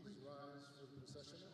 please rise for the recessional.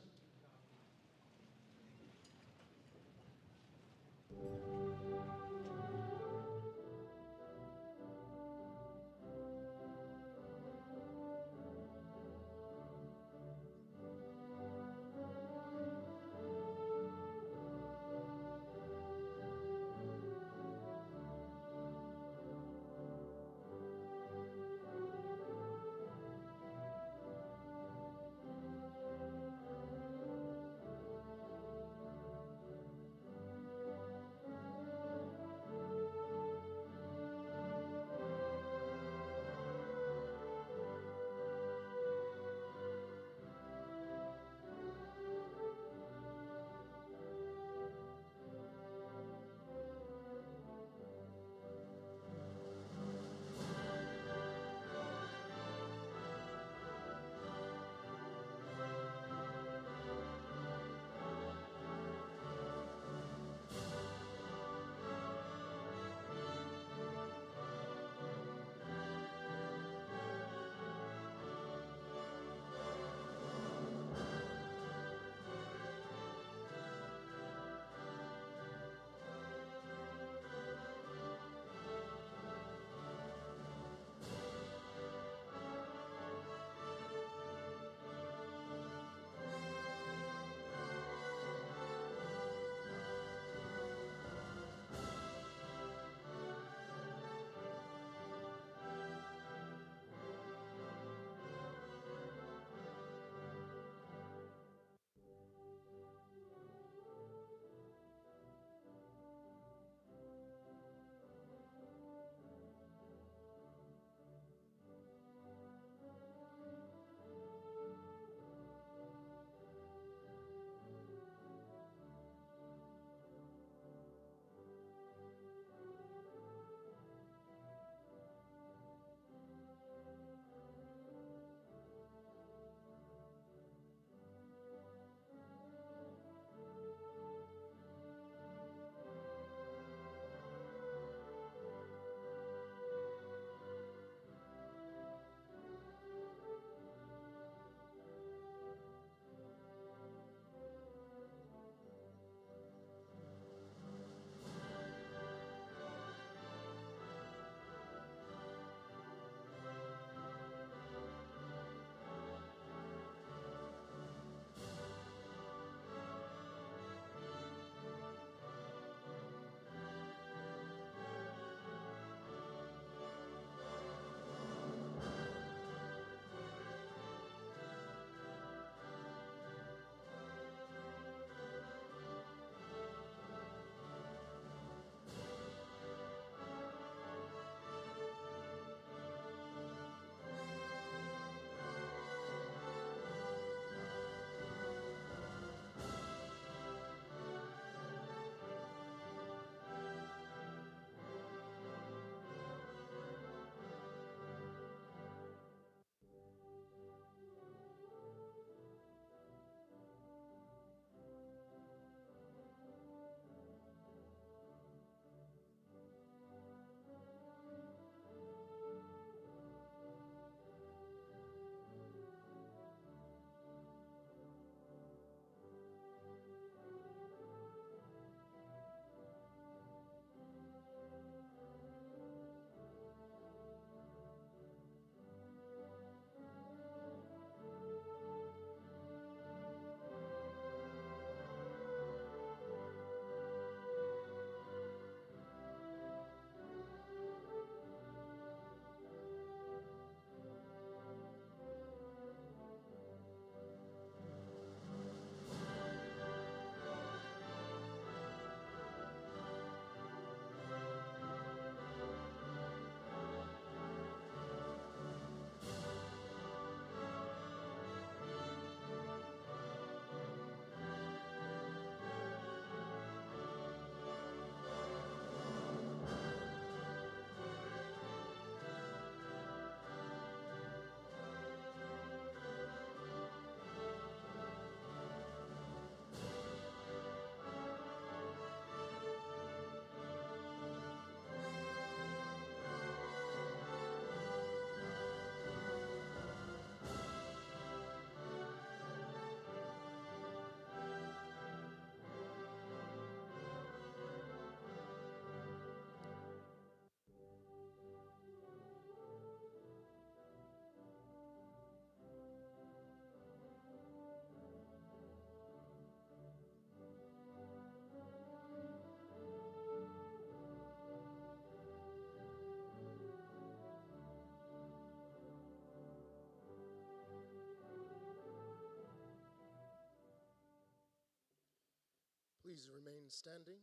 please remain standing.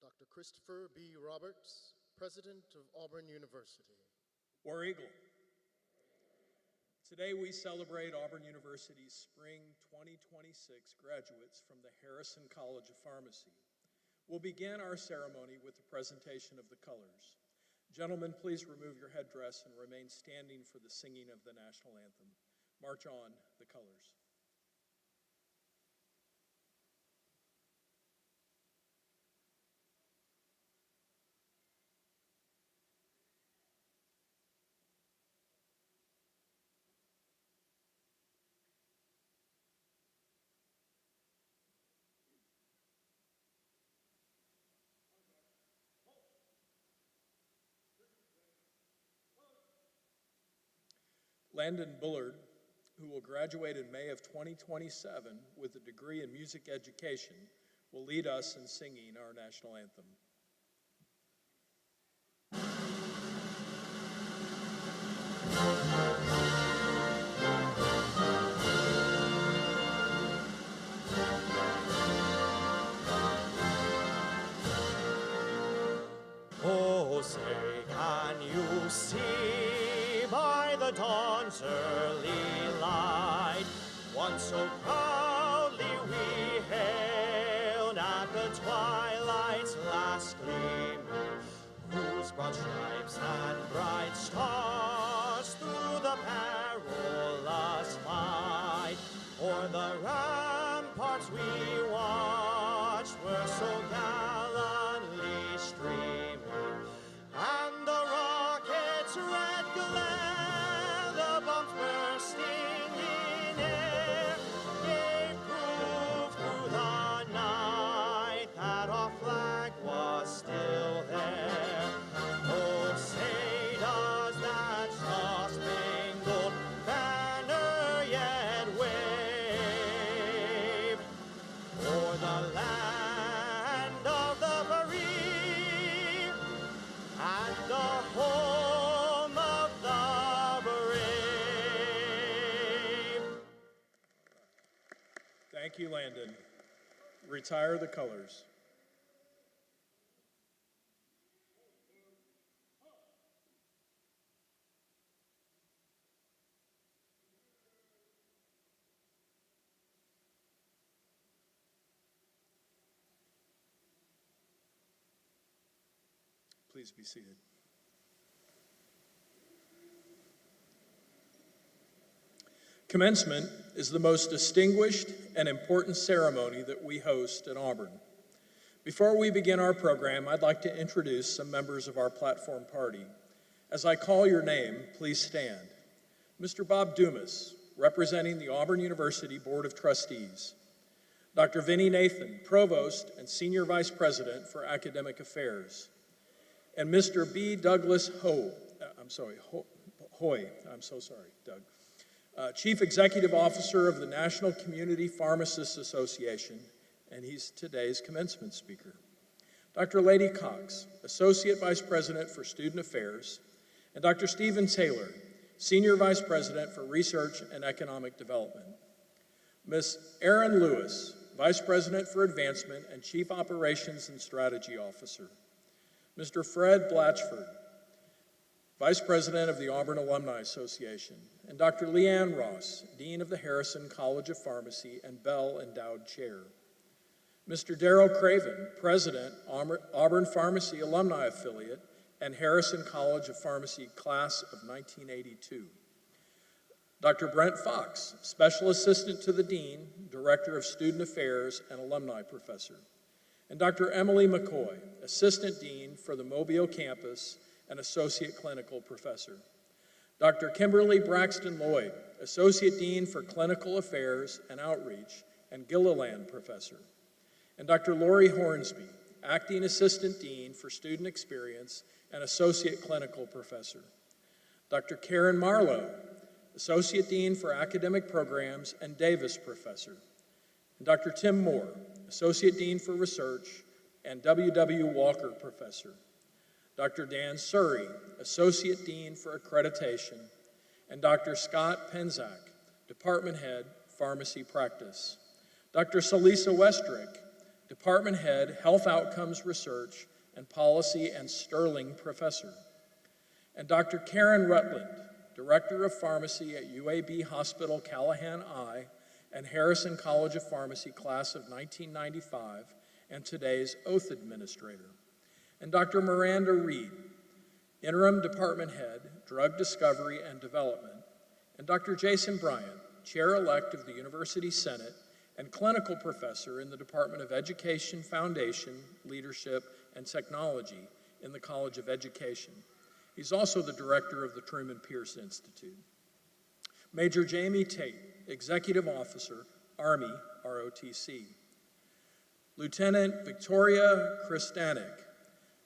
Dr. Christopher B. Roberts, President of Auburn University. War Eagle. Today we celebrate Auburn University's Spring 2026 graduates from the Harrison College of Pharmacy. We'll begin our ceremony with the presentation of the colors. Gentlemen, please remove your headdress and remain standing for the singing of the national anthem. March on, the colors. Landon Bullard, who will graduate in May of 2027 with a degree in music education, will lead us in singing our national anthem. Oh, say, can you see by the dawn's early light, once so proudly we hailed at the twilight's last gleaming, whose broad stripes and bright stars through the perilous fight, o'er the ramparts we watched were so gallantly streaming, and the rocket's red glare, the bombs bursting in air, gave proof through the night that our flag was still there. Oh, say does that star-spangled banner yet wave o'er the land of the free and the home of the brave. Thank you, Landon. Retire the colors. Please be seated. Commencement is the most distinguished and important ceremony that we host at Auburn. Before we begin our program, I'd like to introduce some members of our platform party. As I call your name, please stand. Mr. Bob Dumas, representing the Auburn University Board of Trustees. Dr. Vinnie Nathan, Provost and Senior Vice President for Academic Affairs. And Mr. B. Douglas Hoy, Doug, Chief Executive Officer of the National Community Pharmacists Association, and he's today's commencement speaker. Dr. Lady Cox, Associate Vice President for Student Affairs, and Dr. Stephen Taylor, Senior Vice President for Research and Economic Development. Ms. Erin Lewis, Vice President for Advancement and Chief Operations and Strategy Officer. Mr. Fred Blatchford, Vice President of the Auburn Alumni Association, and Dr. Leanne Ross, Dean of the Harrison College of Pharmacy and Bell Endowed Chair. Mr. Darrell Craven, President, Auburn Pharmacy Alumni Affiliate and Harrison College of Pharmacy Class of 1982. Dr. Brent Fox, Special Assistant to the Dean, Director of Student Affairs and Alumni Professor. And Dr. Emily McCoy, Assistant Dean for the Mobile Campus and Associate Clinical Professor. Dr. Kimberly Braxton Lloyd, Associate Dean for Clinical Affairs and Outreach and Gilliland Professor. And Dr. Lori Hornsby, Acting Assistant Dean for Student Experience and Associate Clinical Professor. Dr. Karen Marlowe, Associate Dean for Academic Programs and Davis Professor. And Dr. Tim Moore, Associate Dean for Research and W.W. Walker Professor. Dr. Dan Surrey, Associate Dean for Accreditation, and Dr. Scott Penzak, Department Head, Pharmacy Practice. Dr. Salisa Westrick, Department Head, Health Outcomes Research and Policy and Sterling Professor. And Dr. Karen Rutland, Director of Pharmacy at UAB Hospital Callahan Eye and Harrison College of Pharmacy Class of 1995, and today's Oath Administrator. And Dr. Miranda Reed, Interim Department Head, Drug Discovery and Development, and Dr. Jason Bryant, Chair-elect of the University Senate and Clinical Professor in the Department of Education, Foundation, Leadership, and Technology in the College of Education. He's also the Director of the Truman Pierce Institute. Major Jamie Tate, Executive Officer, Army, ROTC. Lieutenant Victoria Kristanek,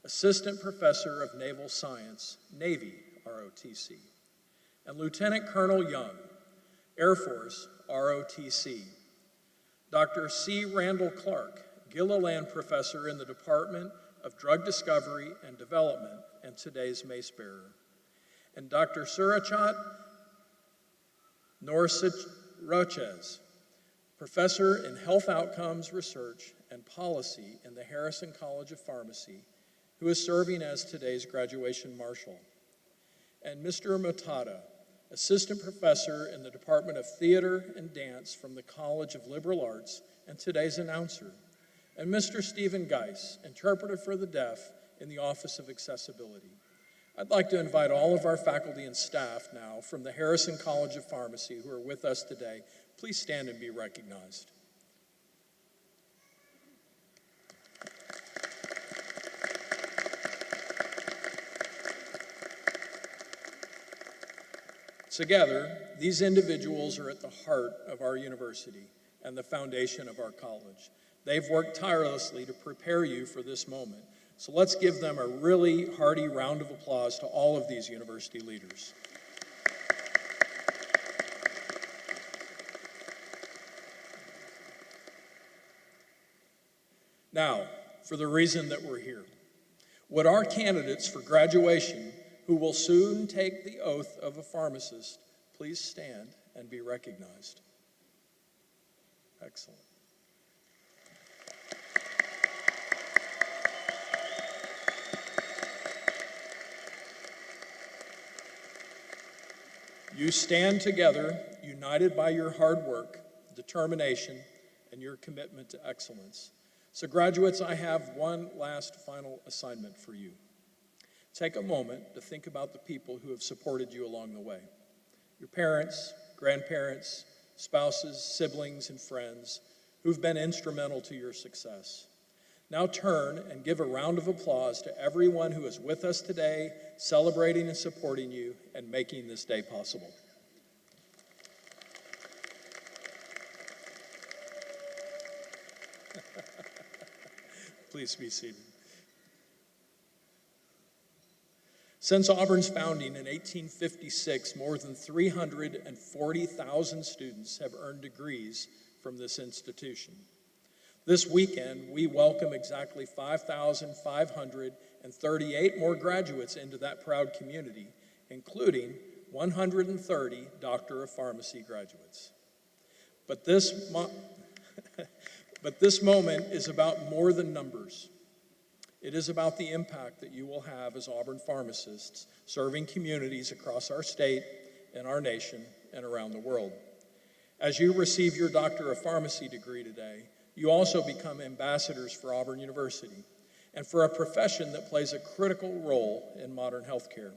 Assistant Professor of Naval Science, Navy, ROTC. And Lieutenant Colonel Young, Air Force, ROTC. Dr. C. Randall Clark, Gilliland Professor in the Department of Drug Discovery and Development and today's Mace Bearer. And Dr. Surachat Norsichrochez, Professor in Health Outcomes Research and Policy in the Harrison College of Pharmacy, who is serving as today's graduation marshal. And Mr. Matada, Assistant Professor in the Department of Theater and Dance from the College of Liberal Arts and today's announcer. And Mr. Stephen Geis, Interpreter for the Deaf in the Office of Accessibility. I'd like to invite all of our faculty and staff now from the Harrison College of Pharmacy who are with us today. Please stand and be recognized. Together, these individuals are at the heart of our university and the foundation of our college. They've worked tirelessly to prepare you for this moment. So let's give them a really hearty round of applause to all of these university leaders. Now, for the reason that we're here. Would our candidates for graduation, who will soon take the oath of a pharmacist, please stand and be recognized? Excellent. You stand together, united by your hard work, determination, and your commitment to excellence. So graduates, I have one last final assignment for you. Take a moment to think about the people who have supported you along the way. Your parents, grandparents, spouses, siblings, and friends who've been instrumental to your success. Now turn and give a round of applause to everyone who is with us today, celebrating and supporting you and making this day possible. Please be seated. Since Auburn's founding in 1856, more than 340,000 students have earned degrees from this institution. This weekend, we welcome exactly 5,538 more graduates into that proud community, including 130 Doctor of Pharmacy graduates. But this moment is about more than numbers. It is about the impact that you will have as Auburn pharmacists, serving communities across our state and our nation and around the world. As you receive your Doctor of Pharmacy degree today, you also become ambassadors for Auburn University and for a profession that plays a critical role in modern healthcare.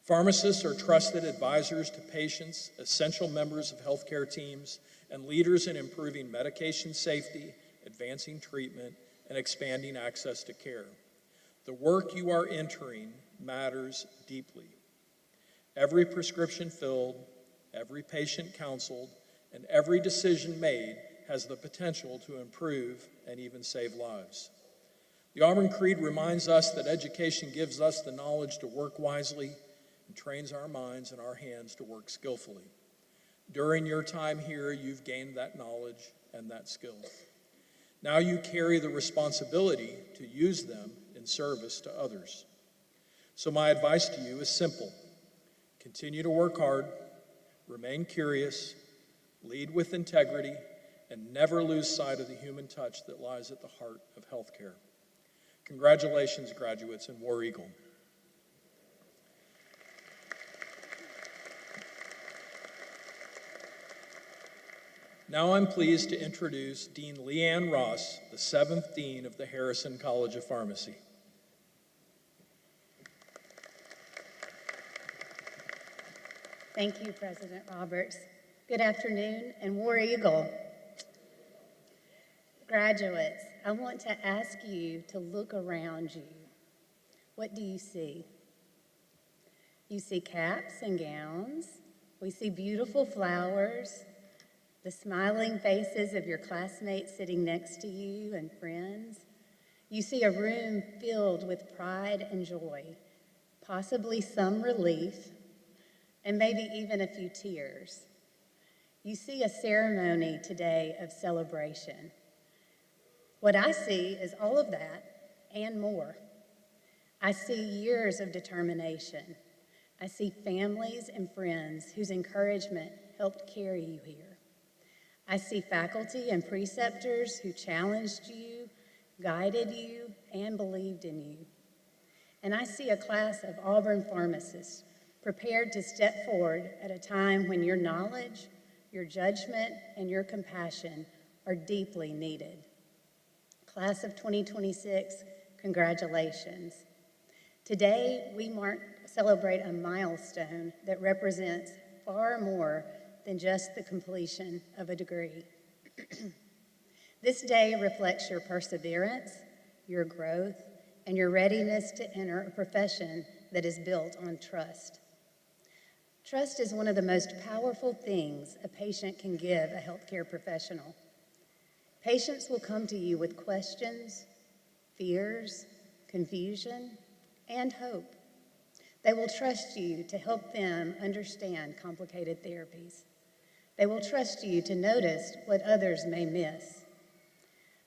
Pharmacists are trusted advisors to patients, essential members of healthcare teams, and leaders in improving medication safety, advancing treatment, and expanding access to care. The work you are entering matters deeply. Every prescription filled, every patient counseled, and every decision made has the potential to improve and even save lives. The Auburn Creed reminds us that education gives us the knowledge to work wisely and trains our minds and our hands to work skillfully. During your time here, you've gained that knowledge and that skill. Now you carry the responsibility to use them in service to others. So my advice to you is simple. Continue to work hard, remain curious, lead with integrity, and never lose sight of the human touch that lies at the heart of healthcare. Congratulations, graduates, and War Eagle. Now I'm pleased to introduce Dean Leanne Ross, the 7th Dean of the Harrison College of Pharmacy. Thank you, President Roberts. Good afternoon, and War Eagle. Graduates, I want to ask you to look around you. What do you see? You see caps and gowns. We see beautiful flowers, the smiling faces of your classmates sitting next to you and friends. You see a room filled with pride and joy, possibly some relief, and maybe even a few tears. You see a ceremony today of celebration. What I see is all of that and more. I see years of determination. I see families and friends whose encouragement helped carry you here. I see faculty and preceptors who challenged you, guided you, and believed in you. And I see a class of Auburn pharmacists prepared to step forward at a time when your knowledge, your judgment, and your compassion are deeply needed. Class of 2026, congratulations. Today, we celebrate a milestone that represents far more than just the completion of a degree. This day reflects your perseverance, your growth, and your readiness to enter a profession that is built on trust. Trust is one of the most powerful things a patient can give a healthcare professional. Patients will come to you with questions, fears, confusion, and hope. They will trust you to help them understand complicated therapies. They will trust you to notice what others may miss.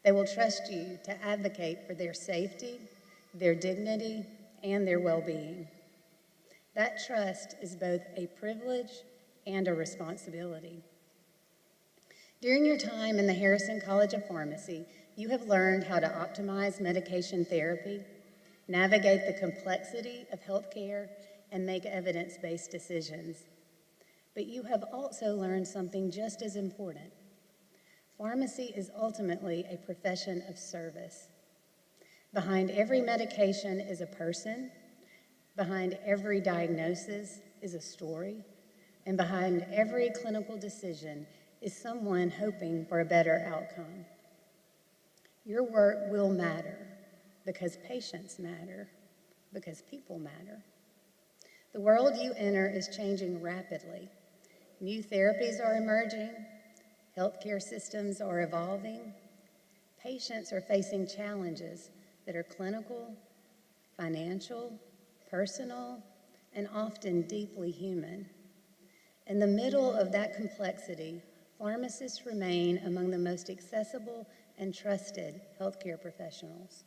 They will trust you to advocate for their safety, their dignity, and their well-being. That trust is both a privilege and a responsibility. During your time in the Harrison College of Pharmacy, you have learned how to optimize medication therapy, navigate the complexity of healthcare, and make evidence-based decisions. But you have also learned something just as important. Pharmacy is ultimately a profession of service. Behind every medication is a person, behind every diagnosis is a story, and behind every clinical decision is someone hoping for a better outcome. Your work will matter because patients matter, because people matter. The world you enter is changing rapidly. New therapies are emerging, healthcare systems are evolving, patients are facing challenges that are clinical, financial, personal, and often deeply human. In the middle of that complexity, pharmacists remain among the most accessible and trusted healthcare professionals.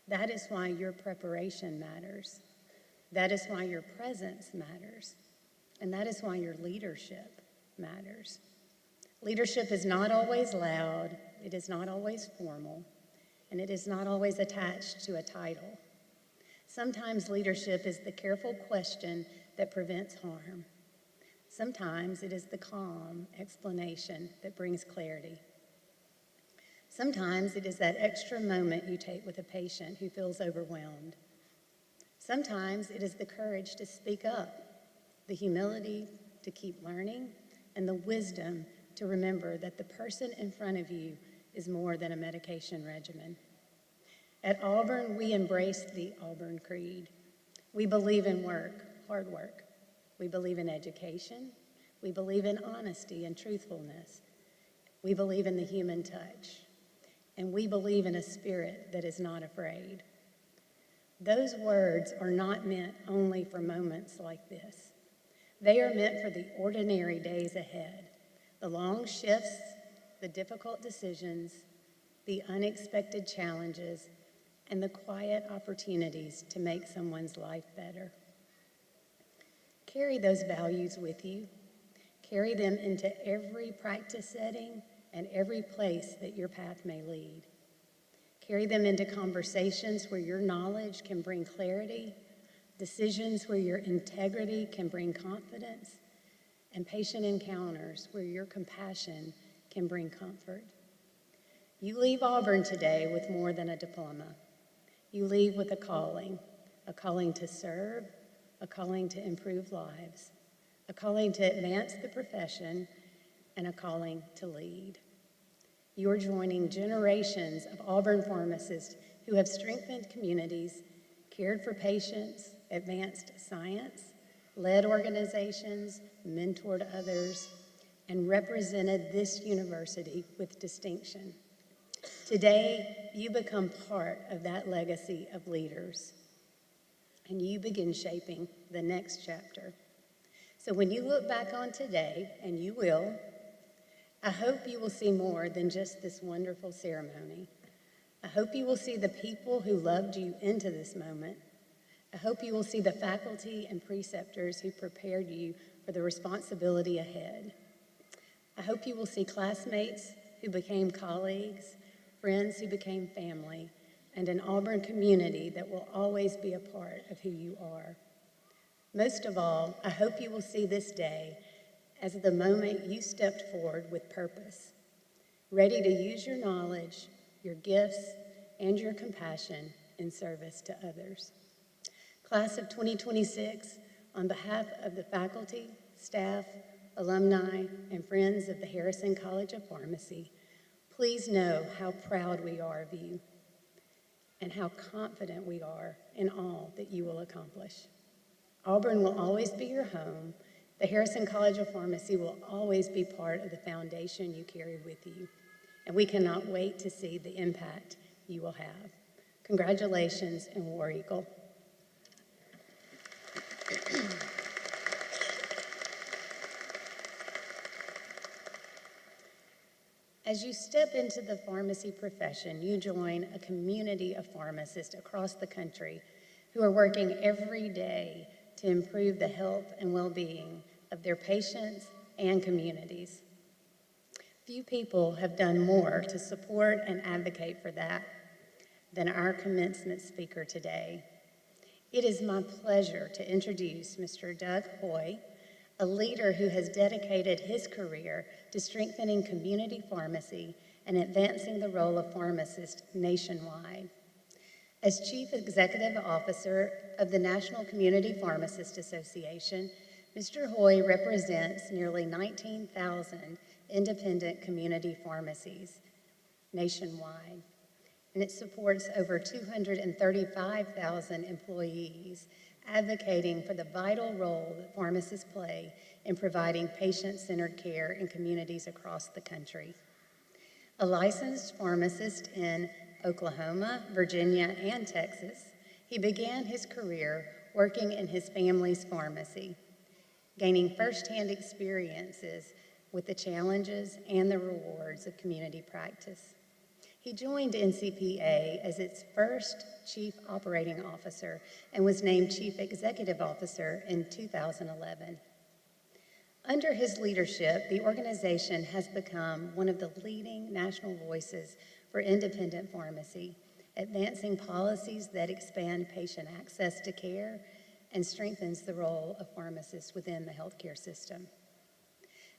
That is why your preparation matters. That is why your presence matters. And that is why your leadership matters. Leadership is not always loud, it is not always formal, and it is not always attached to a title. Sometimes leadership is the careful question that prevents harm. Sometimes it is the calm explanation that brings clarity. Sometimes it is that extra moment you take with a patient who feels overwhelmed. Sometimes it is the courage to speak up, the humility to keep learning, and the wisdom to remember that the person in front of you is more than a medication regimen. At Auburn, we embrace the Auburn Creed. We believe in work, hard work. We believe in education. We believe in honesty and truthfulness. We believe in the human touch. And we believe in a spirit that is not afraid. Those words are not meant only for moments like this. They are meant for the ordinary days ahead, the long shifts, the difficult decisions, the unexpected challenges, and the quiet opportunities to make someone's life better. Carry those values with you. Carry them into every practice setting, and every place that your path may lead. Carry them into conversations where your knowledge can bring clarity, decisions where your integrity can bring confidence, and patient encounters where your compassion can bring comfort. You leave Auburn today with more than a diploma. You leave with a calling to serve, a calling to improve lives, a calling to advance the profession, and a calling to lead. You're joining generations of Auburn pharmacists who have strengthened communities, cared for patients, advanced science, led organizations, mentored others, and represented this university with distinction. Today, you become part of that legacy of leaders, and you begin shaping the next chapter. So when you look back on today, and you will, I hope you will see more than just this wonderful ceremony. I hope you will see the people who loved you into this moment. I hope you will see the faculty and preceptors who prepared you for the responsibility ahead. I hope you will see classmates who became colleagues, friends who became family, and an Auburn community that will always be a part of who you are. Most of all, I hope you will see this day as the moment you stepped forward with purpose, ready to use your knowledge, your gifts, and your compassion in service to others. Class of 2026, on behalf of the faculty, staff, alumni, and friends of the Harrison College of Pharmacy, please know how proud we are of you and how confident we are in all that you will accomplish. Auburn will always be your home. The Harrison College of Pharmacy will always be part of the foundation you carry with you, and we cannot wait to see the impact you will have. Congratulations, and War Eagle. As you step into the pharmacy profession, you join a community of pharmacists across the country who are working every day to improve the health and well-being of their patients and communities. Few people have done more to support and advocate for that than our commencement speaker today. It is my pleasure to introduce Mr. Doug Hoy, a leader who has dedicated his career to strengthening community pharmacy and advancing the role of pharmacists nationwide. As Chief Executive Officer of the National Community Pharmacist Association, Mr. Hoy represents nearly 19,000 independent community pharmacies nationwide, and it supports over 235,000 employees advocating for the vital role that pharmacists play in providing patient-centered care in communities across the country. A licensed pharmacist in Oklahoma, Virginia, and Texas, he began his career working in his family's pharmacy, gaining firsthand experiences with the challenges and the rewards of community practice. He joined NCPA as its first Chief Operating Officer and was named Chief Executive Officer in 2011. Under his leadership, the organization has become one of the leading national voices for independent pharmacy, advancing policies that expand patient access to care and strengthens the role of pharmacists within the healthcare system.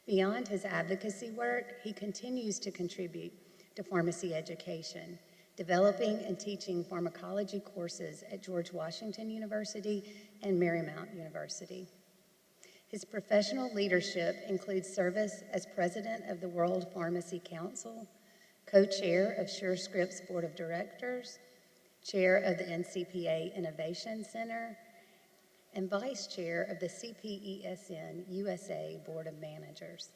Beyond his advocacy work, he continues to contribute to pharmacy education, developing and teaching pharmacology courses at George Washington University and Marymount University. His professional leadership includes service as president of the World Pharmacy Council, co-chair of SureScript's Board of Directors, chair of the NCPA Innovation Center, and vice chair of the CPESN USA Board of Managers.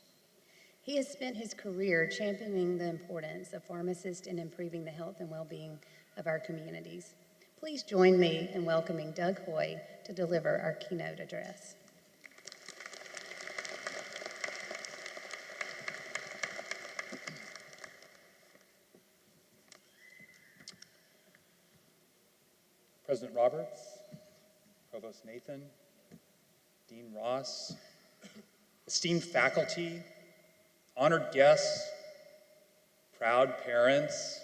He has spent his career championing the importance of pharmacists in improving the health and well-being of our communities. Please join me in welcoming Doug Hoy to deliver our keynote address. President Roberts, Provost Nathan, Dean Ross, esteemed faculty, honored guests, proud parents,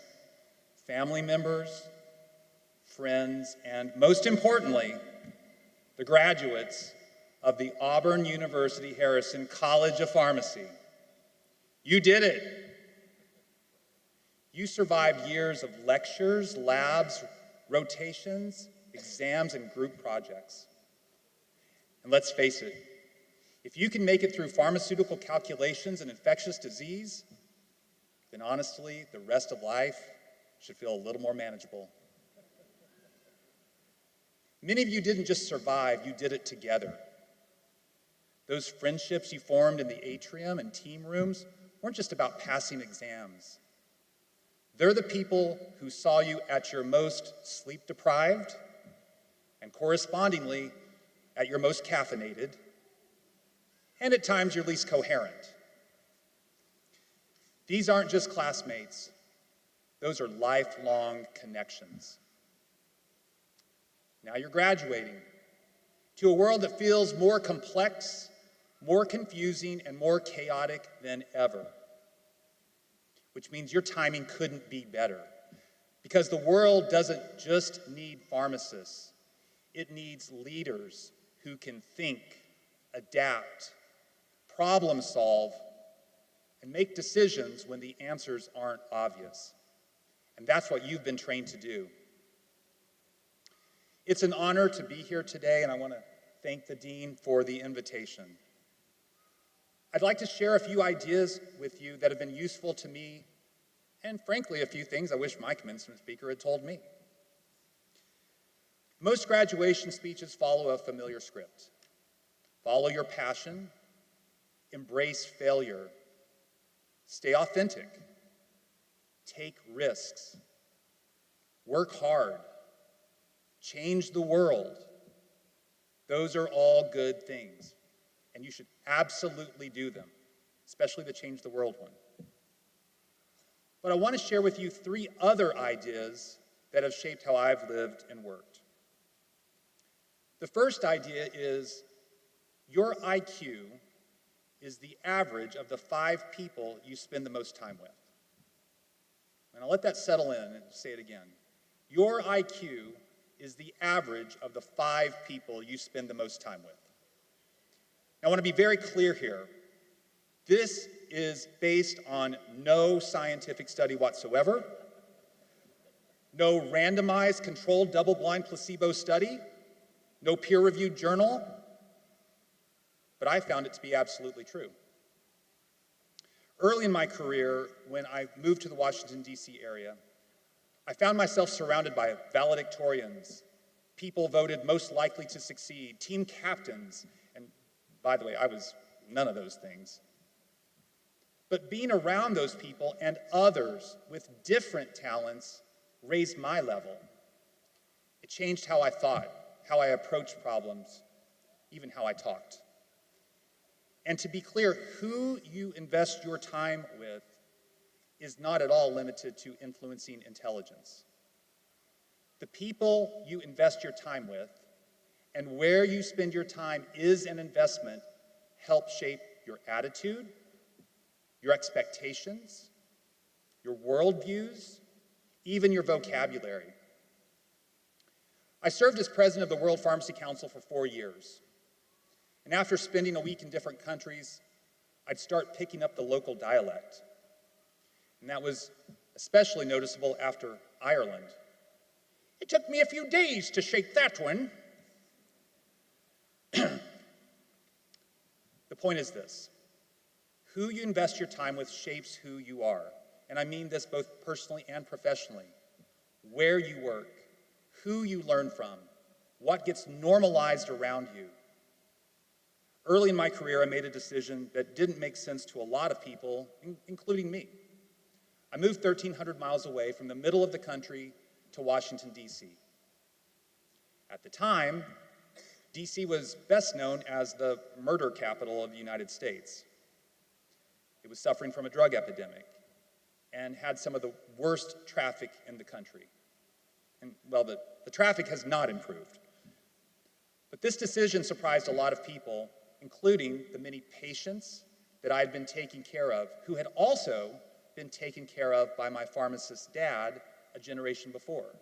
family members, friends, and most importantly, the graduates of the Auburn University Harrison College of Pharmacy. You did it. You survived years of lectures, labs, rotations, exams, and group projects. And let's face it, if you can make it through pharmaceutical calculations and infectious disease, then honestly, the rest of life should feel a little more manageable. Many of you didn't just survive, you did it together. Those friendships you formed in the atrium and team rooms weren't just about passing exams. They're the people who saw you at your most sleep-deprived and correspondingly at your most caffeinated, and at times your least coherent. These aren't just classmates, those are lifelong connections. Now you're graduating to a world that feels more complex, more confusing, and more chaotic than ever. Which means your timing couldn't be better. Because the world doesn't just need pharmacists, it needs leaders who can think, adapt, problem solve, and make decisions when the answers aren't obvious. And that's what you've been trained to do. It's an honor to be here today, and I want to thank the Dean for the invitation. I'd like to share a few ideas with you that have been useful to me, and frankly, a few things I wish my commencement speaker had told me. Most graduation speeches follow a familiar script. Follow your passion, embrace failure, stay authentic, take risks, work hard, change the world. Those are all good things, and you should absolutely do them, especially the change the world one. But I want to share with you 3 other ideas that have shaped how I've lived and worked. The first idea is your IQ is the average of the 5 people you spend the most time with. And I'll let that settle in and say it again. Your IQ is the average of the 5 people you spend the most time with. Now, I want to be very clear here. This is based on no scientific study whatsoever, no randomized, controlled, double-blind placebo study, no peer-reviewed journal, but I found it to be absolutely true. Early in my career, when I moved to the Washington, D.C. area, I found myself surrounded by valedictorians, people voted most likely to succeed, team captains, and by the way, I was none of those things. But being around those people and others with different talents raised my level. It changed how I thought, how I approached problems, even how I talked. And to be clear, who you invest your time with is not at all limited to influencing intelligence. The people you invest your time with and where you spend your time is an investment help shape your attitude, your expectations, your worldviews, even your vocabulary. I served as president of the World Pharmacy Council for 4 years. And after spending a week in different countries, I'd start picking up the local dialect. And that was especially noticeable after Ireland. It took me a few days to shake that one. The point is this. Who you invest your time with shapes who you are. And I mean this both personally and professionally. Where you work, who you learn from, what gets normalized around you. Early in my career, I made a decision that didn't make sense to a lot of people, including me. I moved 1,300 miles away from the middle of the country to Washington, D.C. At the time, D.C. was best known as the murder capital of the United States. It was suffering from a drug epidemic and had some of the worst traffic in the country. And, well, the traffic has not improved. But this decision surprised a lot of people, including the many patients that I had been taking care of, who had also been taken care of by my pharmacist dad a generation before.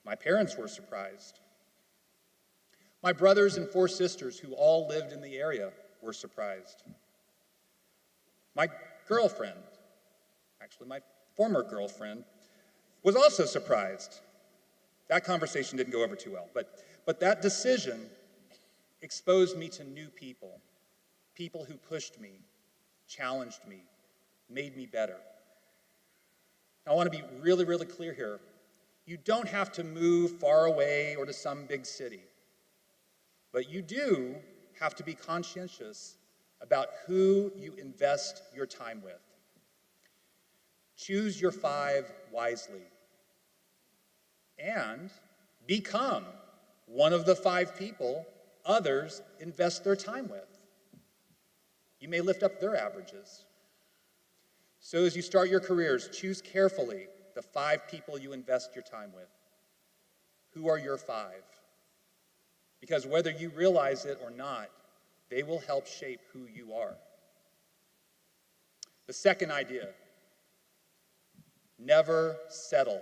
My parents were surprised. My brothers and 4 sisters, who all lived in the area, were surprised. My girlfriend, actually my former girlfriend, was also surprised. That conversation didn't go over too well, but that decision exposed me to new people, people who pushed me, challenged me, made me better. I want to be really, really clear here. You don't have to move far away or to some big city, but you do have to be conscientious about who you invest your time with. Choose your 5 wisely and become one of the 5 people others invest their time with. You may lift up their averages. So as you start your careers, choose carefully the 5 people you invest your time with. Who are your 5? Because whether you realize it or not, they will help shape who you are. The second idea, never settle.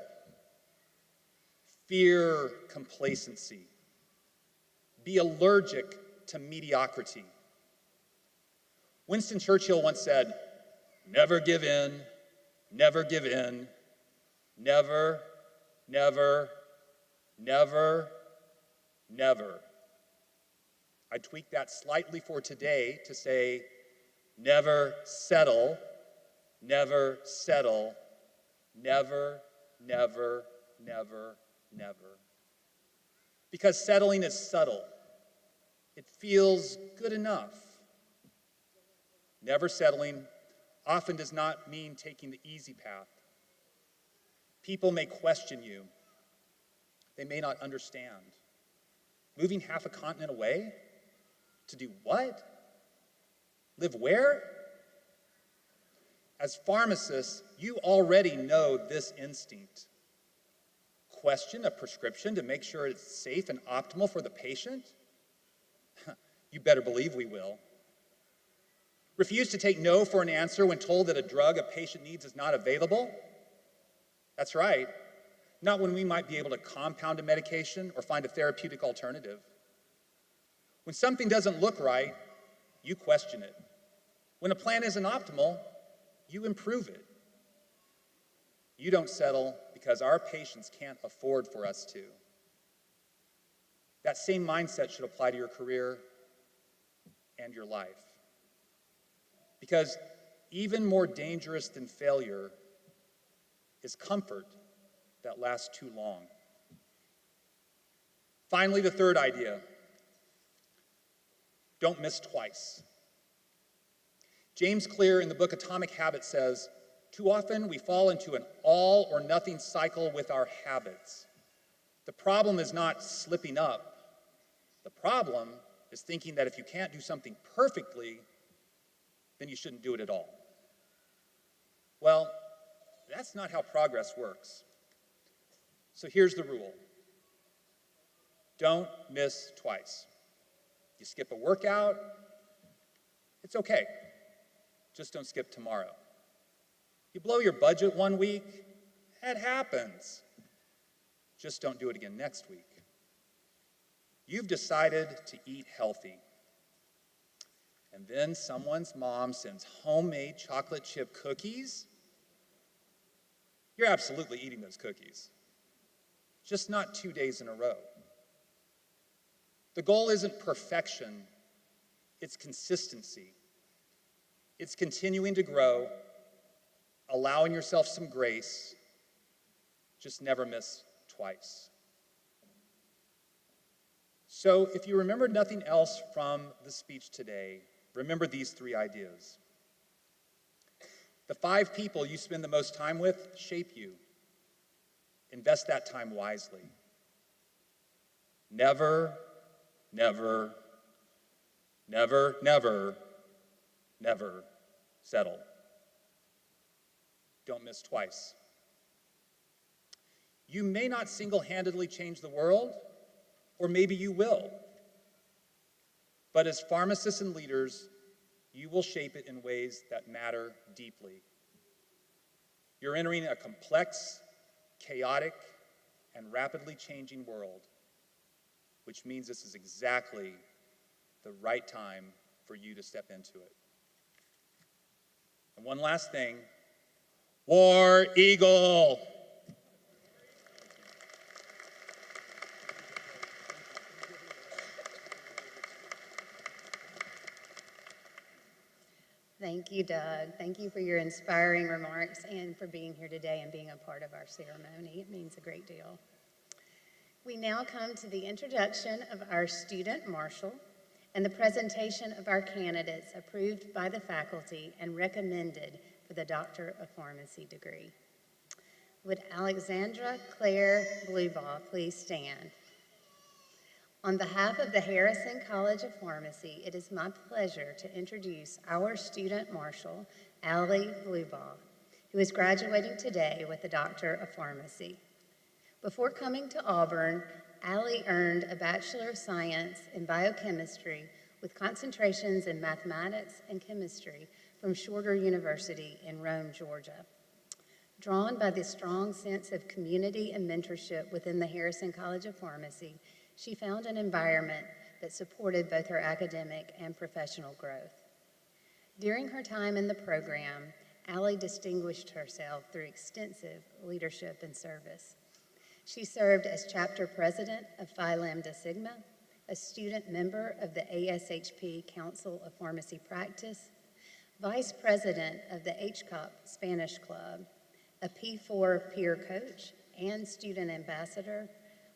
Fear complacency. Be allergic to mediocrity. Winston Churchill once said, never give in, never give in, never, never, never, never. I tweaked that slightly for today to say, never settle, never settle, never, never, never, never. Because settling is subtle. It feels good enough. Never settling often does not mean taking the easy path. People may question you. They may not understand. Moving half a continent away? To do what? Live where? As pharmacists, you already know this instinct. Question a prescription to make sure it's safe and optimal for the patient? You better believe we will. Refuse to take no for an answer when told that a drug a patient needs is not available? That's right. Not when we might be able to compound a medication or find a therapeutic alternative. When something doesn't look right, you question it. When a plan isn't optimal, you improve it. You don't settle because our patients can't afford for us to. That same mindset should apply to your career and your life. Because even more dangerous than failure is comfort that lasts too long. Finally, the third idea. Don't miss twice. James Clear in the book Atomic Habits says, too often we fall into an all or nothing cycle with our habits. The problem is not slipping up. The problem is thinking that if you can't do something perfectly, then you shouldn't do it at all. Well, that's not how progress works. So here's the rule. Don't miss twice. You skip a workout, it's okay. Just don't skip tomorrow. You blow your budget one week, it happens. Just don't do it again next week. You've decided to eat healthy. And then someone's mom sends homemade chocolate chip cookies. You're absolutely eating those cookies. Just not 2 days in a row. The goal isn't perfection, it's consistency. It's continuing to grow, allowing yourself some grace, just never miss twice. So if you remembered nothing else from the speech today, remember these 3 ideas. The 5 people you spend the most time with shape you. Invest that time wisely. Never, never, never, never, never settle. Don't miss twice. You may not single-handedly change the world, or maybe you will. But as pharmacists and leaders, you will shape it in ways that matter deeply. You're entering a complex, chaotic, and rapidly changing world, which means this is exactly the right time for you to step into it. And one last thing, War Eagle! Thank you, Doug. Thank you for your inspiring remarks and for being here today and being a part of our ceremony. It means a great deal. We now come to the introduction of our student marshal and the presentation of our candidates approved by the faculty and recommended for the Doctor of Pharmacy degree. Would Alexandra Claire Bluebaugh please stand? On behalf of the Harrison College of Pharmacy, it is my pleasure to introduce our student marshal, Allie Bluebaugh, who is graduating today with the Doctor of Pharmacy. Before coming to Auburn, Allie earned a Bachelor of Science in Biochemistry with concentrations in mathematics and chemistry from Shorter University in Rome, Georgia. Drawn by the strong sense of community and mentorship within the Harrison College of Pharmacy, she found an environment that supported both her academic and professional growth. During her time in the program, Allie distinguished herself through extensive leadership and service. She served as chapter president of Phi Lambda Sigma, a student member of the ASHP Council of Pharmacy Practice, vice president of the HCOP Spanish Club, a P4 peer coach, and student ambassador,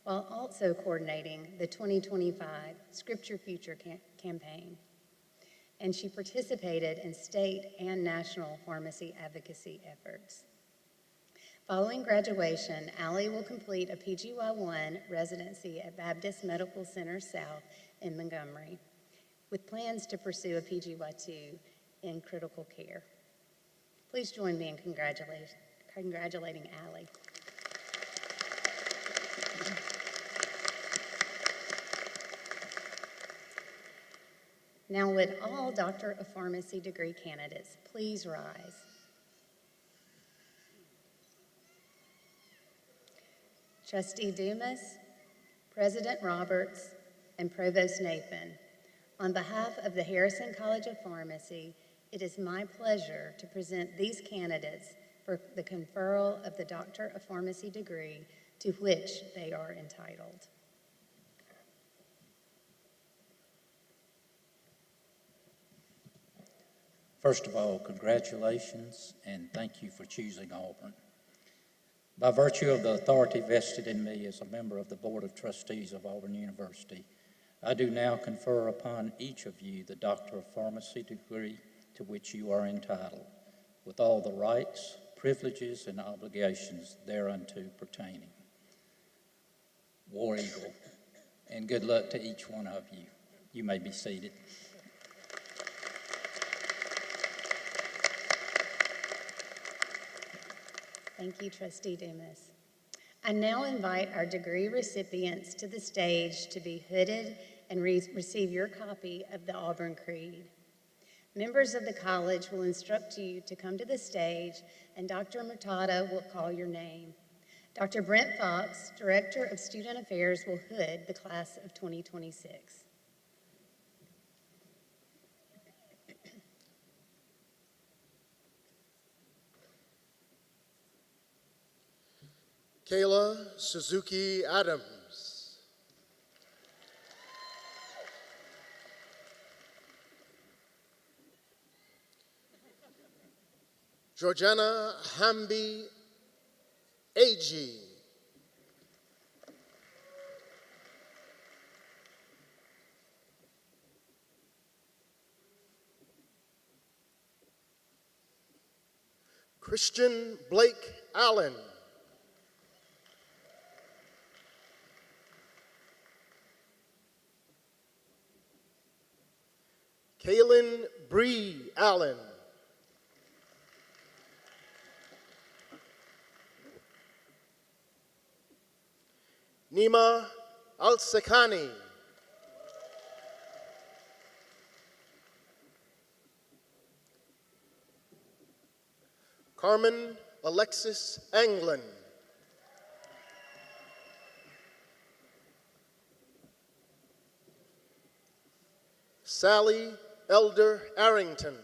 while also coordinating the 2025 Scripture Future campaign. And she participated in state and national pharmacy advocacy efforts. Following graduation, Allie will complete a PGY1 residency at Baptist Medical Center South in Montgomery, with plans to pursue a PGY2 in critical care. Please join me in congratulating Allie. Now, would all Doctor of Pharmacy degree candidates please rise? Trustee Dumas, President Roberts, and Provost Nathan, on behalf of the Harrison College of Pharmacy, it is my pleasure to present these candidates for the conferral of the Doctor of Pharmacy degree to which they are entitled. First of all, congratulations and thank you for choosing Auburn. By virtue of the authority vested in me as a member of the Board of Trustees of Auburn University, I do now confer upon each of you the Doctor of Pharmacy degree to which you are entitled, with all the rights, privileges, and obligations thereunto pertaining. War Eagle, and good luck to each one of you. You may be seated. Thank you, Trustee Dumas. I now invite our degree recipients to the stage to be hooded and receive your copy of the Auburn Creed. Members of the college will instruct you to come to the stage, and Dr. Murtada will call your name. Dr. Brent Fox, Director of Student Affairs, will hood the class of 2026. Kayla Suzuki Adams. Georgiana Hamby Agee. Christian Blake Allen. Kaylin Bree Allen. Nima Al-Sekani. Carmen Alexis Anglin. Sally Elder Arrington.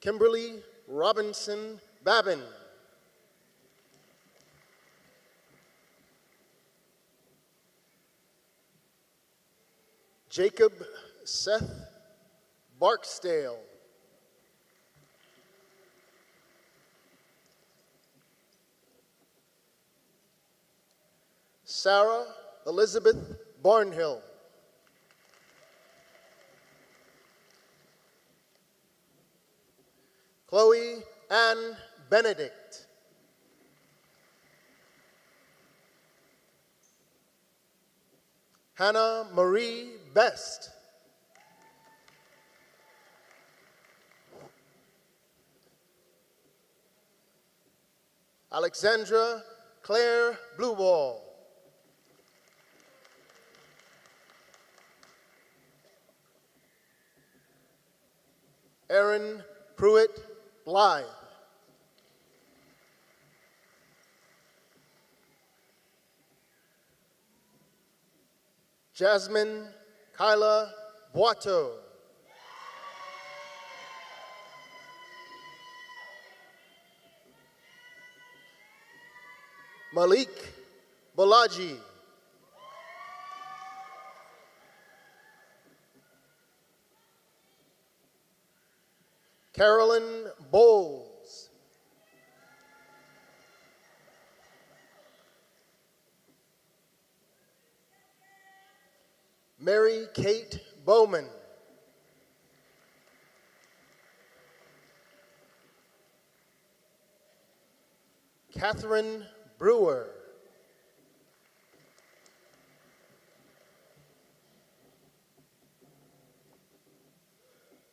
Kimberly Robinson Babin. Jacob Seth Barksdale. Sarah Elizabeth Barnhill. Chloe Ann Benedict. Hannah Marie Best. Alexandra Claire Bluewall. Erin Pruitt Blythe. Jasmine Kyla Boiteau. Malik Balaji. Carolyn Bowles. Mary Kate Bowman. Catherine Brewer.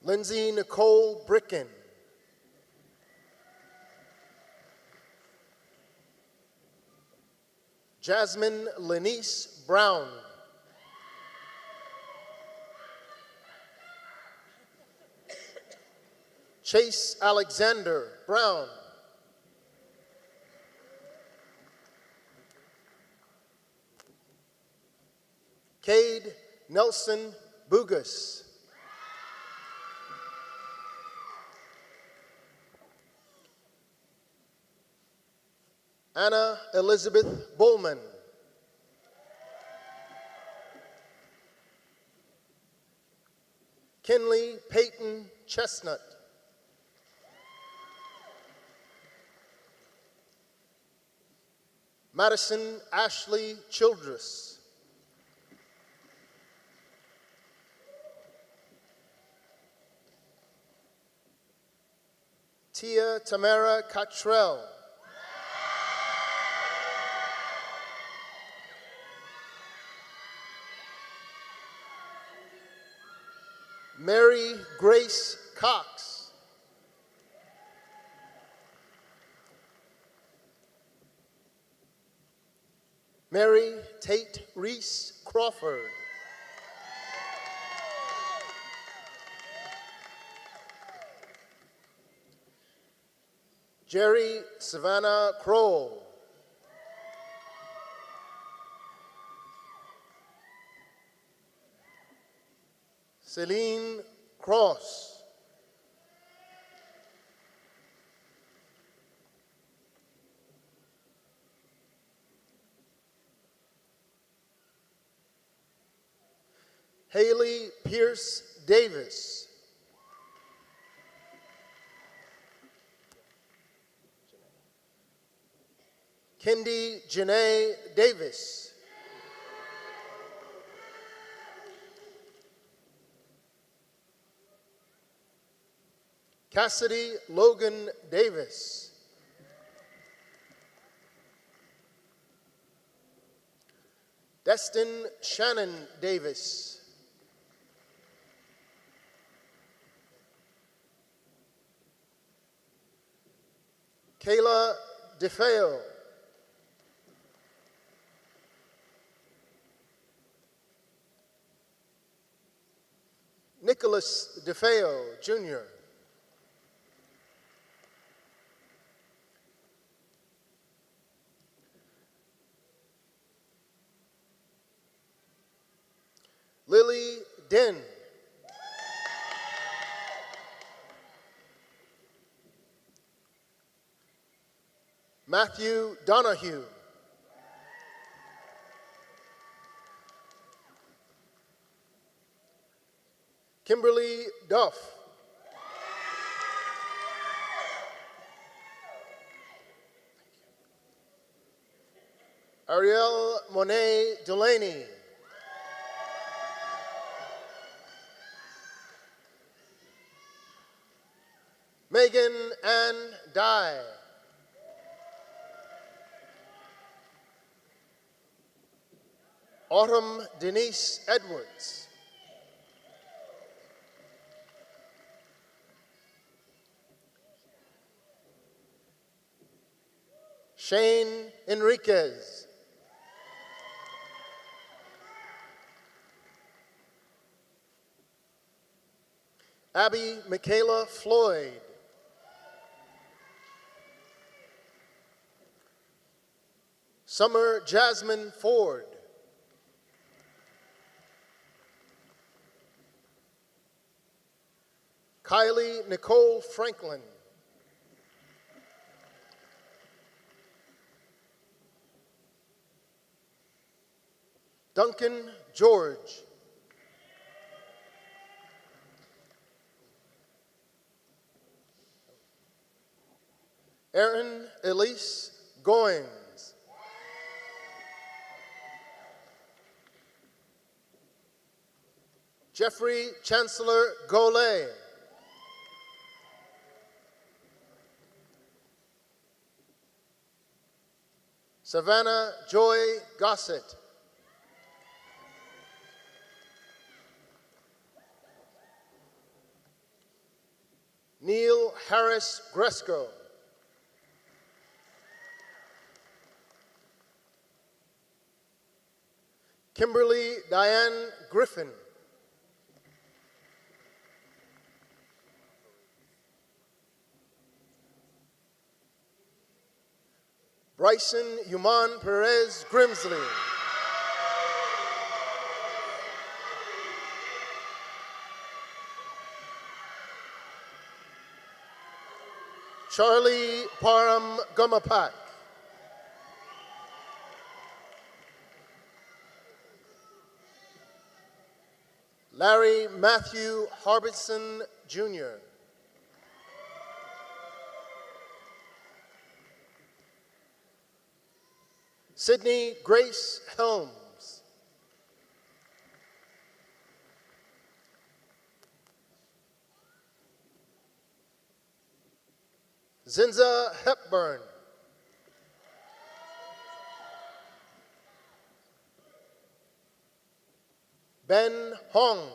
Lindsay Nicole Bricken. Jasmine Lenice Brown. Chase Alexander Brown. Cade Nelson Bugus. Anna Elizabeth Bullman. Kinley Peyton Chestnut. Madison Ashley Childress. Tia Tamara Cottrell. Mary Grace Cox. Mary Tate Reese Crawford. Jerry Savannah Kroll. Celine Cross. Haley Pierce Davis. Kendi Janae Davis. Cassidy Logan Davis. Destin Shannon Davis. Kayla DeFeo. Nicholas Nicholas DeFeo, Jr. Lily Den. Matthew Donahue. Kimberly Duff. Ariel Monet Delaney. Megan Ann Dye. Autumn Denise Edwards. Shane Enriquez. Abby Michaela Floyd. Summer Jasmine Ford. Kylie Nicole Franklin. Duncan George. Erin Elise Goins. Jeffrey Chancellor Golay. Savannah Joy Gossett. Neil Harris Gresco. Kimberly Diane Griffin. Bryson Yuman Perez Grimsley. Charlie Param Gumapak. Larry Matthew Harbison, Jr. Sydney Grace Helms. Zinza Hepburn. Ben Hong.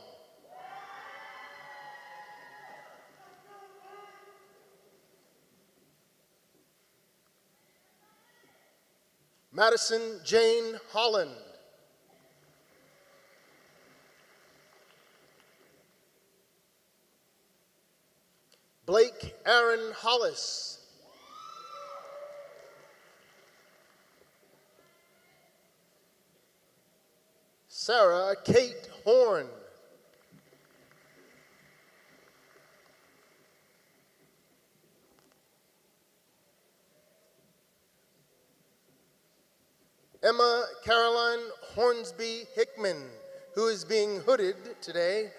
Madison Jane Holland. Blake Aaron Hollis. Sarah Kate Horn. Emma Caroline Hornsby Hickman, who is being hooded today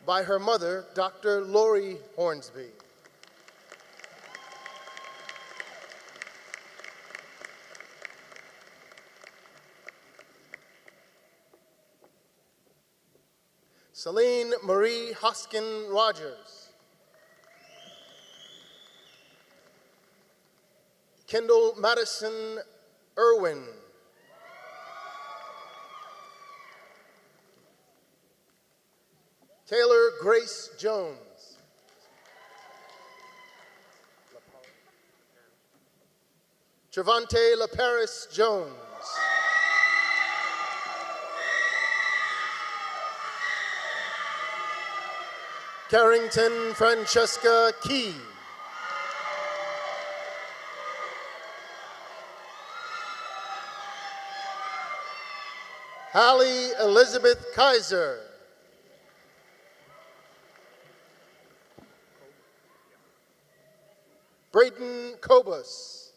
by her mother, Dr. Lori Hornsby. Celine Marie Hoskin Rogers. Kendall Madison Irwin. Taylor Grace Jones. Trevante LaParis Jones. Carrington Francesca Key. Hallie Elizabeth Kaiser. Brayden Kobus.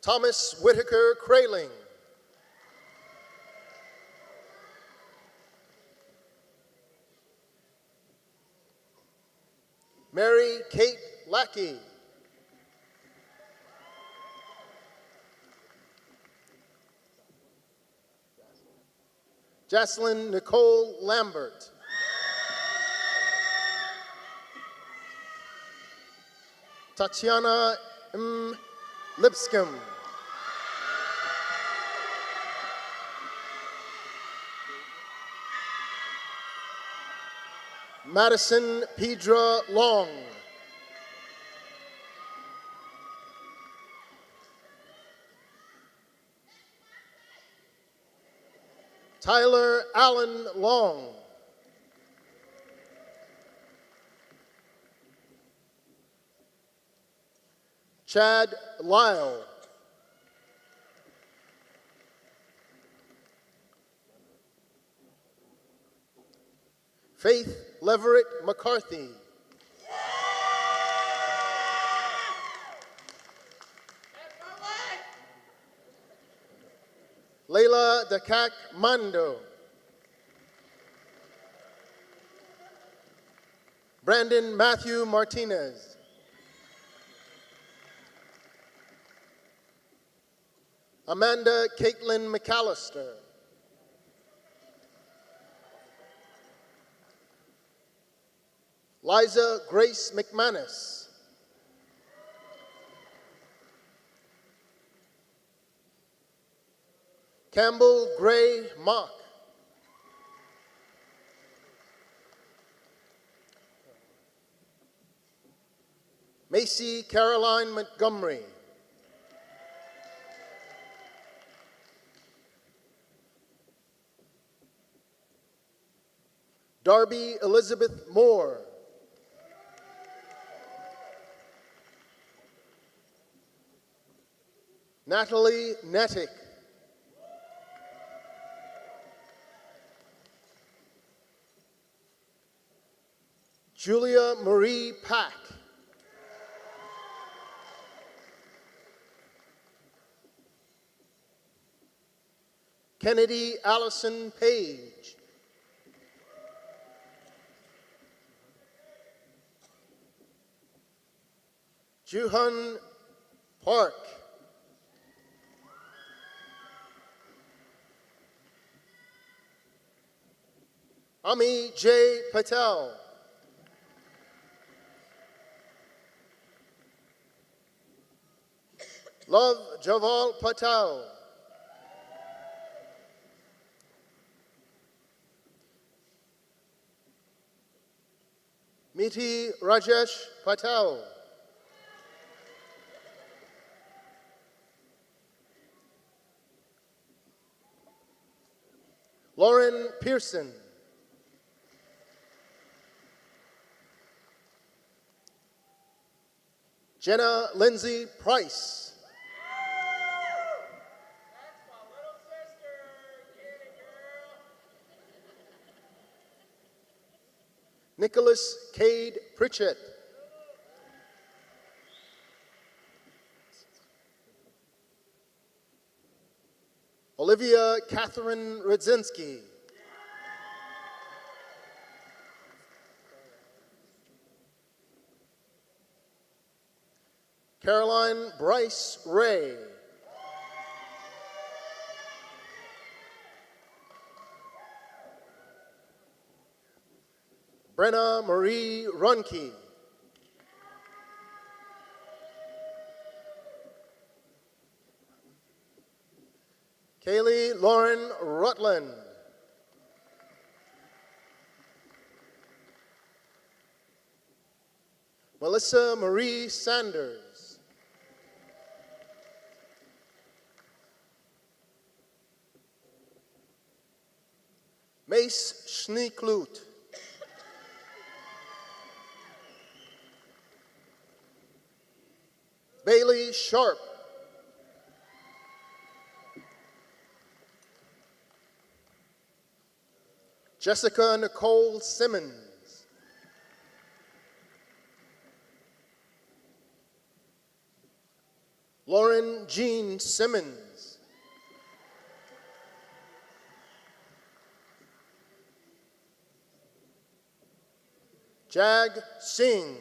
Thomas Whitaker Kraling. Mary Kate Lackey. Jocelyn Nicole Lambert. Tatiana M. Lipscomb. Madison Pedra Long. Tyler Allen Long. Chad Lyle. Faith Leverett McCarthy. Layla Dakak Mando. Brandon Matthew Martinez. Amanda Caitlin McAllister. Liza Grace McManus. Campbell Gray Mock. Macy Caroline Montgomery. Darby Elizabeth Moore. Natalie Nettick. Julia Marie Pack. Kennedy Allison Page. Juhun Park. Ami J. Patel. Love Javal Patel. Miti Rajesh Patel. Lauren Pearson. Jenna Lindsay Price. Nicholas Cade Pritchett. Olivia Catherine Rudzinski. Caroline Bryce Ray. Brenna Marie Runke. Kaylee Lauren Rutland. Melissa Marie Sanders. Mace Schneekloot. Bailey Sharp. Jessica Nicole Simmons. Lauren Jean Simmons. Jag Singh.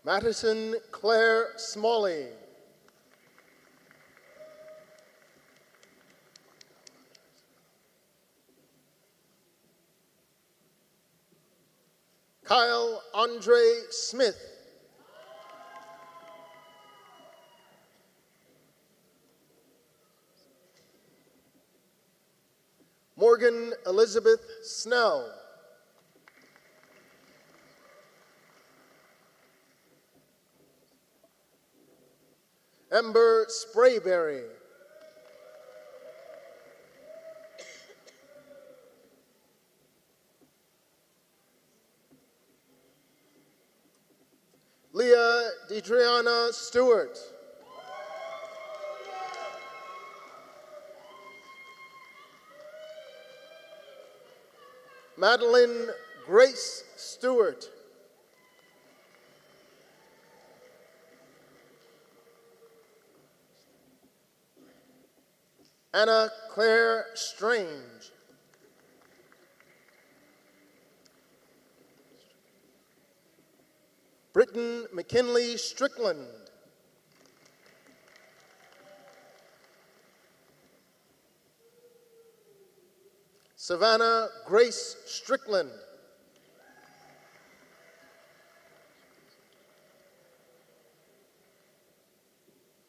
Madison Claire Smalley. Kyle Andre Smith. Morgan Elizabeth Snell. Ember Sprayberry. Leah Deidreana Stewart. Madeline Grace Stewart. Anna Claire Strange. Britton McKinley Strickland. Savannah Grace Strickland.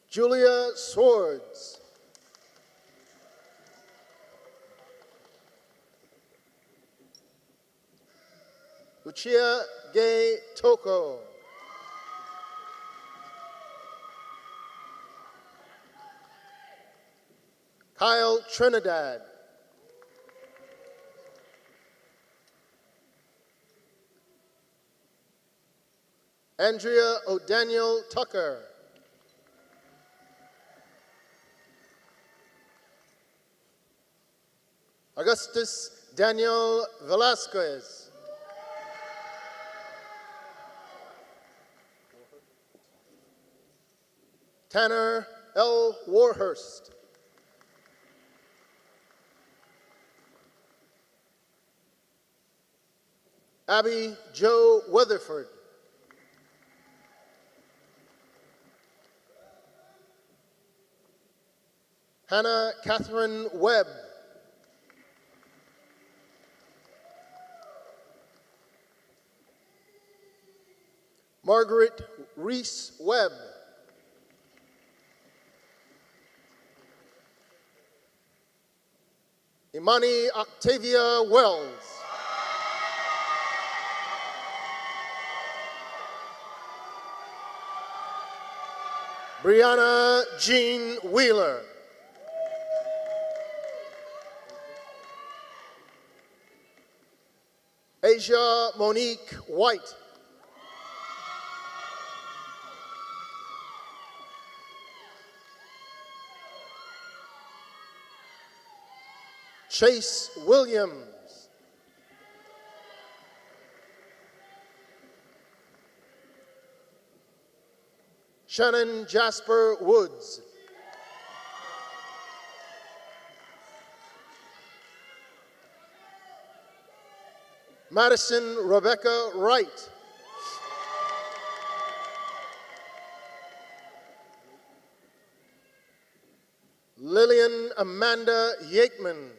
Julia Swords. Lucia Gay Toko. Kyle Trinidad. Andrea O'Daniel Tucker. Augustus Daniel Velasquez. Tanner L. Warhurst. Abby Jo Weatherford. Hannah Catherine Webb. Margaret Reese Webb. Imani Octavia Wells. Brianna Jean Wheeler. Asia Monique White. Chase Williams. Shannon Jasper Woods. Madison Rebecca Wright. Lillian Amanda Yakeman.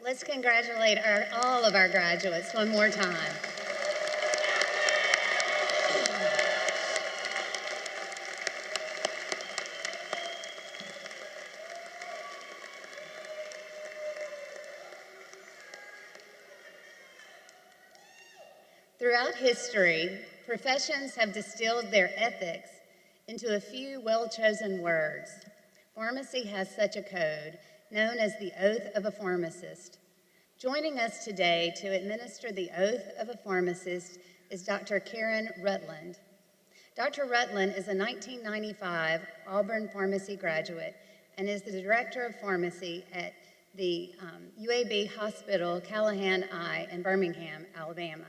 Let's congratulate all of our graduates one more time. Throughout history, professions have distilled their ethics into a few well-chosen words. Pharmacy has such a code, known as the Oath of a Pharmacist. Joining us today to administer the Oath of a Pharmacist is Dr. Karen Rutland. Dr. Rutland is a 1995 Auburn pharmacy graduate and is the Director of Pharmacy at the UAB Hospital Callahan Eye in Birmingham, Alabama.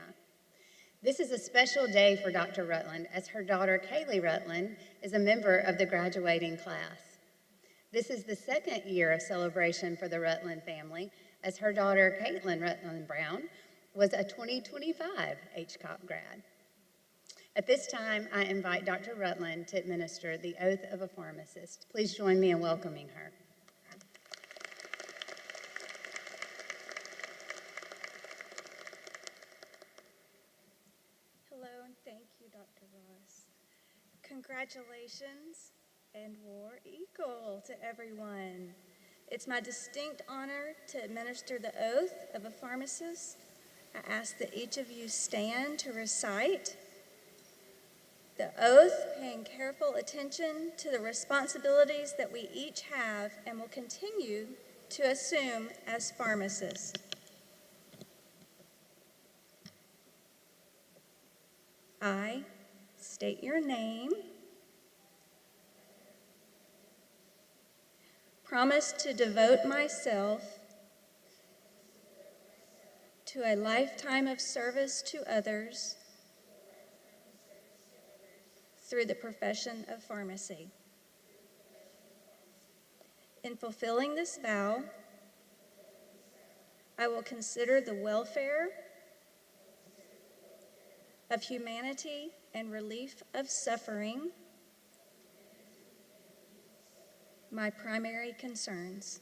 This is a special day for Dr. Rutland, as her daughter, Kaylee Rutland, is a member of the graduating class. This is the second year of celebration for the Rutland family, as her daughter, Caitlin Rutland Brown, was a 2025 HCOP grad. At this time, I invite Dr. Rutland to administer the Oath of a Pharmacist. Please join me in welcoming her. Thank you, Dr. Ross. Congratulations and War Eagle to everyone. It's my distinct honor to administer the oath of a pharmacist. I ask that each of you stand to recite the oath, paying careful attention to the responsibilities that we each have and will continue to assume as pharmacists. I state your name, promise to devote myself to a lifetime of service to others through the profession of pharmacy. In fulfilling this vow, I will consider the welfare of humanity and relief of suffering my primary concerns.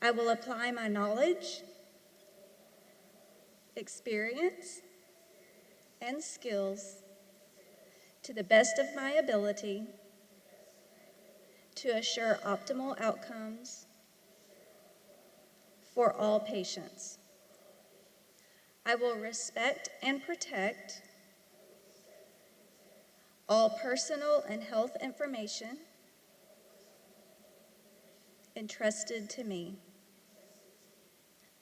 I will apply my knowledge, experience, and skills to the best of my ability to assure optimal outcomes for all patients. I will respect and protect all personal and health information entrusted to me.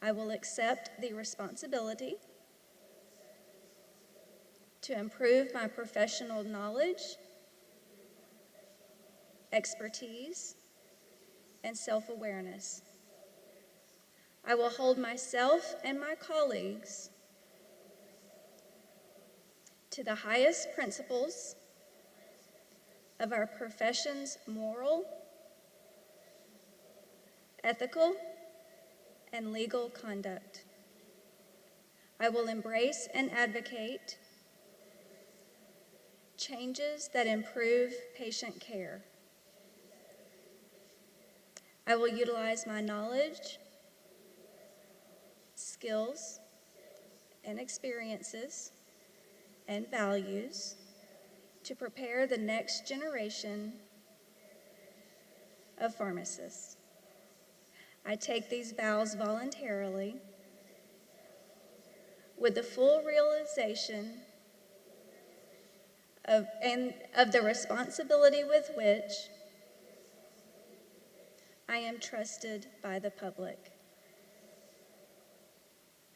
I will accept the responsibility to improve my professional knowledge, expertise, and self-awareness. I will hold myself and my colleagues to the highest principles of our profession's moral, ethical, and legal conduct. I will embrace and advocate changes that improve patient care. I will utilize my knowledge, skills, and experiences and values to prepare the next generation of pharmacists. I take these vows voluntarily with the full realization of the responsibility with which I am trusted by the public.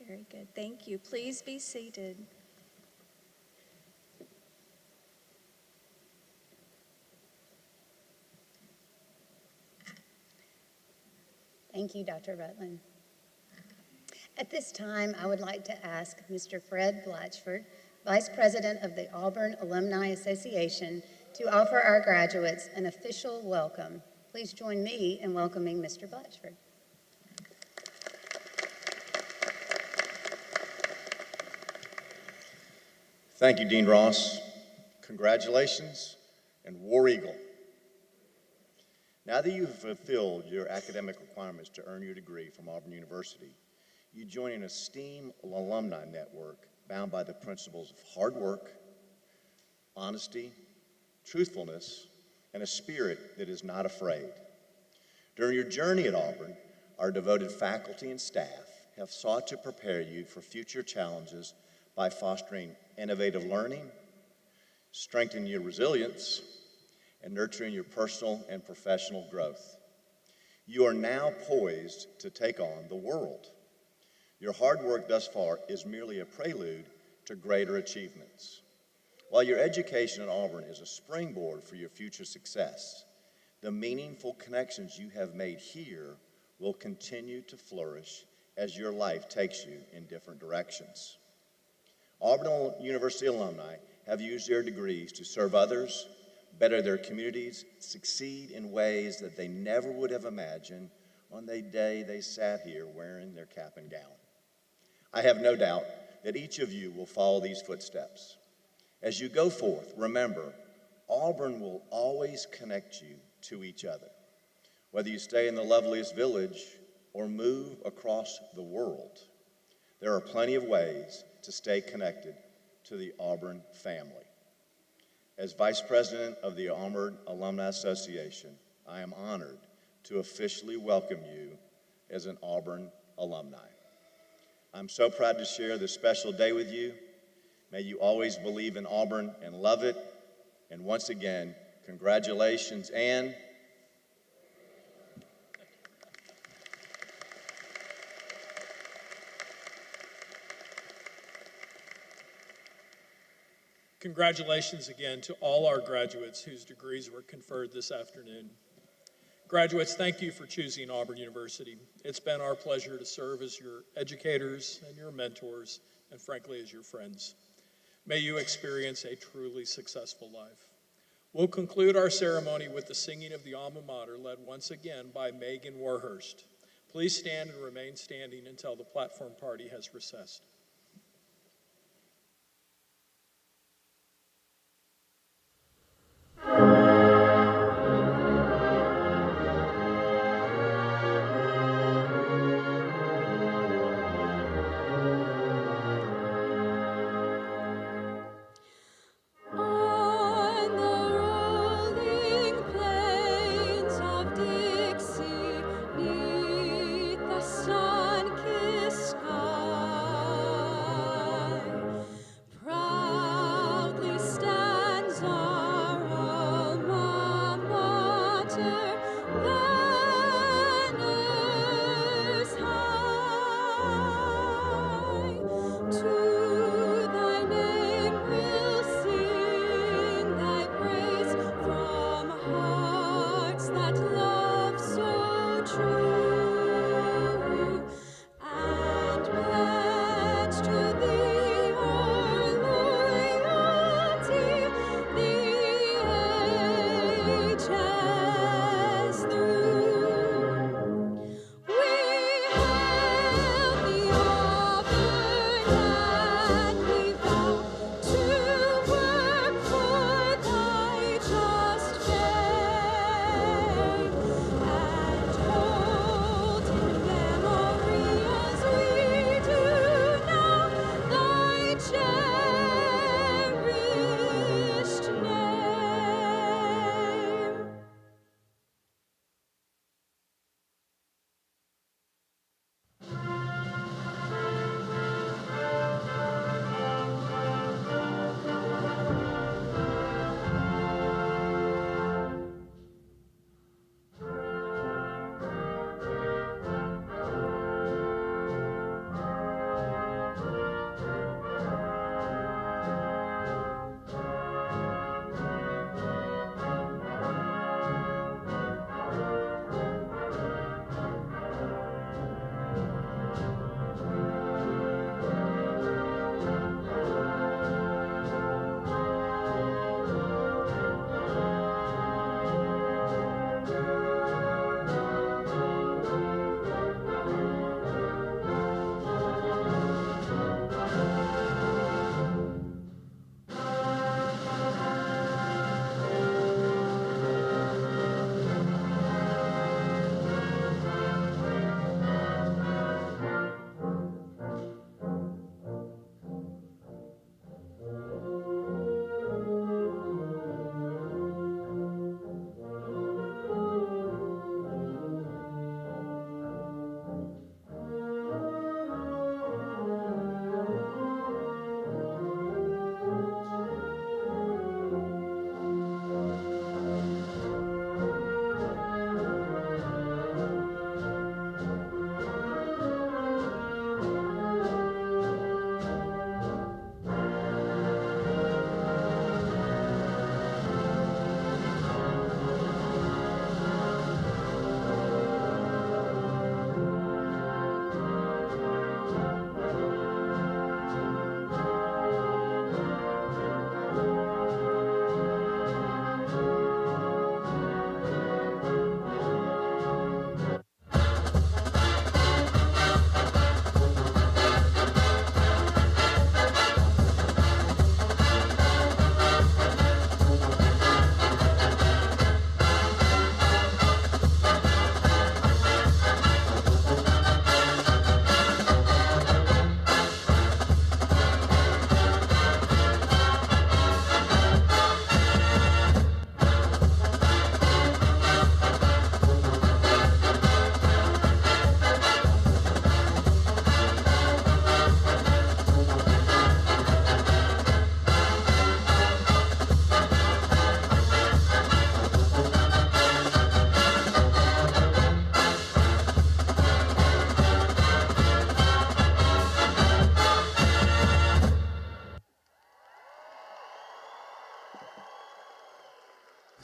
Very good, thank you. Please be seated. Thank you, Dr. Rutland. At this time, I would like to ask Mr. Fred Blatchford, Vice President of the Auburn Alumni Association, to offer our graduates an official welcome. Please join me in welcoming Mr. Blatchford. Thank you, Dean Ross. Congratulations and War Eagle. Now that you've fulfilled your academic requirements to earn your degree from Auburn University, you join an esteemed alumni network bound by the principles of hard work, honesty, truthfulness, and a spirit that is not afraid. During your journey at Auburn, our devoted faculty and staff have sought to prepare you for future challenges by fostering innovative learning, strengthening your resilience, and nurturing your personal and professional growth. You are now poised to take on the world. Your hard work thus far is merely a prelude to greater achievements. While your education at Auburn is a springboard for your future success, the meaningful connections you have made here will continue to flourish as your life takes you in different directions. Auburn University alumni have used their degrees to serve others, better their communities, succeed in ways that they never would have imagined on the day they sat here wearing their cap and gown. I have no doubt that each of you will follow these footsteps. As you go forth, remember, Auburn will always connect you to each other. Whether you stay in the loveliest village or move across the world, there are plenty of ways to stay connected to the Auburn family. As Vice President of the Auburn Alumni Association, I am honored to officially welcome you as an Auburn alumni. I'm so proud to share this special day with you. May you always believe in Auburn and love it. And once again, congratulations and congratulations again to all our graduates whose degrees were conferred this afternoon. Graduates, thank you for choosing Auburn University. It's been our pleasure to serve as your educators and your mentors, and frankly, as your friends. May you experience a truly successful life. We'll conclude our ceremony with the singing of the alma mater, led once again by Megan Warhurst. Please stand and remain standing until the platform party has recessed. On the rolling plains of Dixie, 'neath the sun-kissed sky,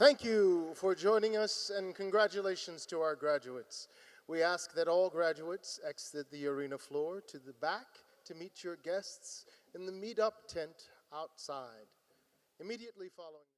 Thank you for joining us, and congratulations to our graduates. We ask that all graduates exit the arena floor to the back to meet your guests in the meet-up tent outside. Immediately following